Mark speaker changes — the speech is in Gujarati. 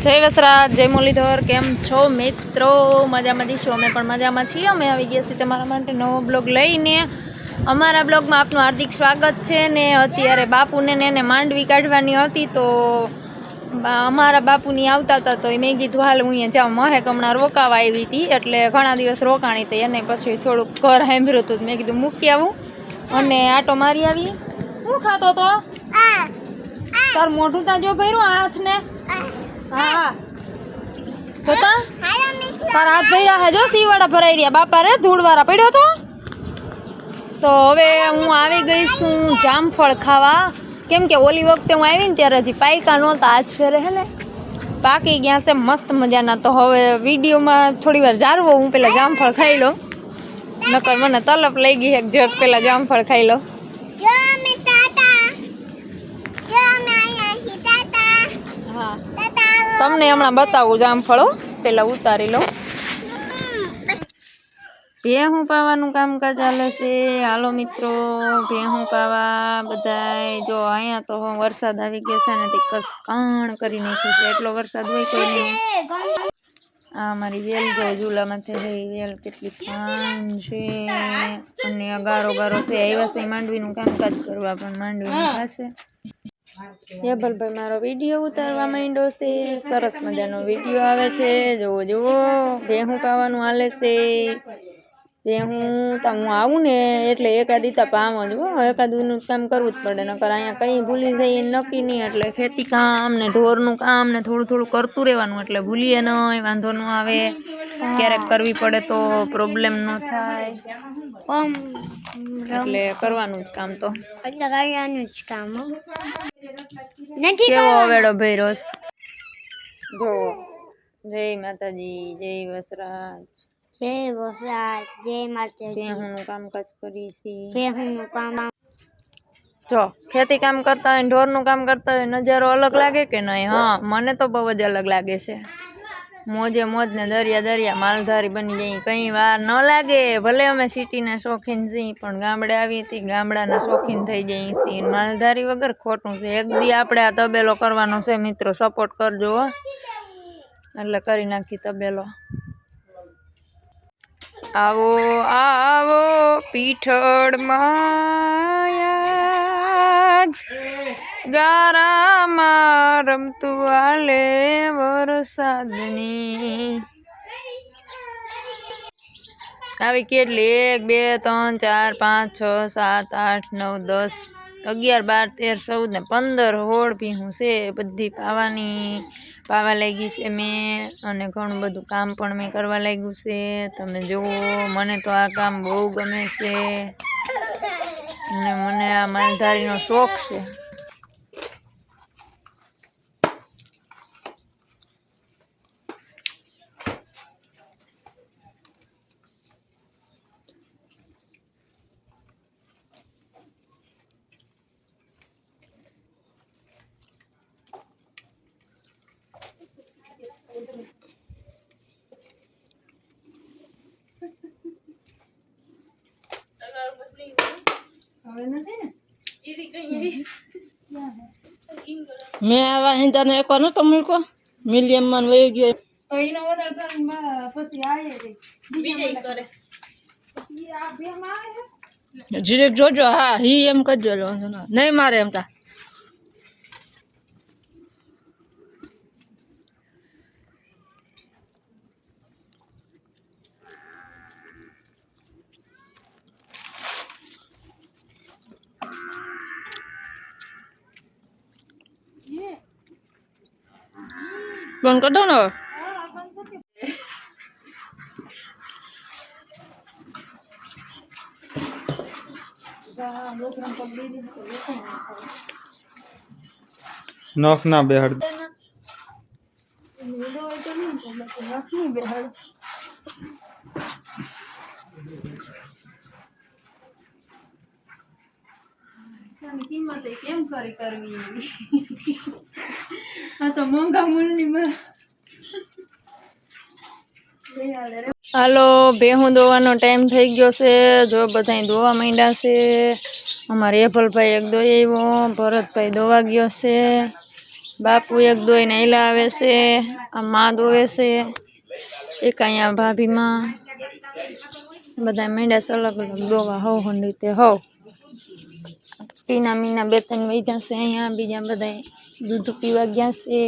Speaker 1: જય વસરાજ, જય મુરલીધર, કેમ છો મિત્રો? મજામાં છો? અમે પણ મજામાં છીએ. અમે આવી ગયા છીએ તમારા માટે નવો બ્લોગ લઈને. અમારા બ્લોગમાં આપનું હાર્દિક સ્વાગત છે. ને અત્યારે બાપુને એને માંડવી કાઢવાની હતી, તો અમારા બાપુની આવતા હતા, તો મેં કીધું હાલ હું અહીંયા જાઉં. મહેક હમણાં રોકાવા આવી હતી, એટલે ઘણા દિવસ રોકાણી હતી, અને પછી થોડુંક ઘર સાંભળ્યું હતું. મેં કીધું મૂકી આવું અને આટો મારી આવી. શું ખાતો તો તાર મોઢું તાજો ભર્યું હાથને? હા જોતા તારા હાથ ભર્યા હે, જો સીવાડા ભરાઈ રહ્યા. બાપા રે ધૂળવાળા પડ્યો તો હવે હું આવી ગઈ છું જામફળ ખાવા. કેમ કે ઓલી વખતે હું આવી ને ત્યારે હજી પાયકા નહોતા, આજ ફેરે હે ને પાકી ગયા છે મસ્ત મજાના. તો હવે વિડીયોમાં થોડી વાર જાળવો, હું પેલા જામફળ ખાઈ લઉં, નકર મને તલપ લઈ ગઈ એક જટ પેલા જામફળ ખાઈ લઉં. હા તમને હમણાં બતાવું જામફળો, પેલા ઉતારી લઉં. ભેહું પાવાનું કામકાજ ચાલે છે. હાલો મિત્રો, ભેહું પાવા બધાય. જો અહીંયા તો વરસાદ આવી ગયો છે ને તે કણ કરી નાખ્યું છે. એટલો વરસાદ હોય કોઈ નહીં. આ મારી વેલ જો ઝૂલામાંથી થઈ, વેલ કેટલી ફાઇન છે, અને ગારો ગારો છે. આવ્યા છે માંડવીનું કામકાજ કરવા, પણ માંડવીનું થશે. હેબલભાઈ મારો વિડીયો ઉતારવા માંડ્યો છે. સરસ મજાનો વિડીયો આવે છે, જુઓ જુઓ. ભેહું પાવાનું હાલે છે. ભેહું તો હું આવું ને એટલે એકાદીતા પામ જ હો, એકાદુનું કામ કરવું જ પડે, નકર અહીંયા કંઈ ભૂલી જઈએ નક્કી નહીં. એટલે ખેતી કામ ને ઢોરનું કામ ને થોડું થોડું કરતું રહેવાનું, એટલે ભૂલીએ નહીં, વાંધો ન આવે. ક્યારેક કરવી પડે તો પ્રોબ્લેમ ન થાય, એટલે કરવાનું જ કામ. તો કેવો વેડો ભર્યો જો. જય માતાજી, જય વસરાજ,
Speaker 2: જય વસરાજ, જય માતાજી.
Speaker 1: ભેહુંનું કામકાજ કરી છે. ભેહુંનું કામ જો ખેતી કામ કરતા હોય, ઢોરનું કામ કરતા હોય, નજારો અલગ લાગે કે નહીં? હા, મને તો બહુ જ અલગ લાગે છે. મોજે મોજ ને દરિયા દરિયા, માલધારી બની જાય, કંઈ વાર ન લાગે. ભલે અમે સિટીના શોખીન છીએ, પણ ગામડે આવી હતી ગામડાના શોખીન થઈ જાય છીએ. માલધારી વગર ખોટું છે. એક દી આપણે આ તબેલો કરવાનો છે મિત્રો, સપોર્ટ કરજો હો, એટલે કરી નાખી તબેલો. આવો આવો પીઠળ માયા, ગારામાં રમતું આલે વરસાદની. આવી કેટલી 1 2 3 4 5 6 7 8 9 10 11 12 13 14 ને 15 16 ભીહું છે. બધી પાવાની પાવા લાગી છે મેં, અને ઘણું બધું કામ પણ મેં કરવા લાગ્યું છે. તમે જુઓ, મને તો આ કામ બહુ ગમે છે, અને મને આ માલધારીનો શોખ છે.
Speaker 2: મેં આવા હિંદાને એક વાર નતો મૂક્યો, મિલિયમમાં વહી ગયો. જીરેક જોજો. હા, હી એમ કરજો, નહીં મારે એમ તા. બંધ કરી દો ને.
Speaker 3: નખ ના બેહડ
Speaker 1: કિંમત કેમ કરવી? આ તો મોંઘા મૂલ્યમાં. હાલો, ભેહું દોવાનો ટાઈમ થઈ ગયો છે. જો બધા દોવા માંડ્યા છે. અમારે એફલભાઈ એક દોઈ આવ્યો, ભરતભાઈ દોવા ગયો છે. બાપુ એક દોઈને હિલાવે છે, આ માં દોવે છે, એક અહીંયા ભાભીમાં બધા મેંડા છે અલગ અલગ દોવા હવ હન રીતે હવ. ટીના મીના બે ત્રણ વૈજા છે અહીંયા, બીજા બધા દૂધ પીવા ગયા છે.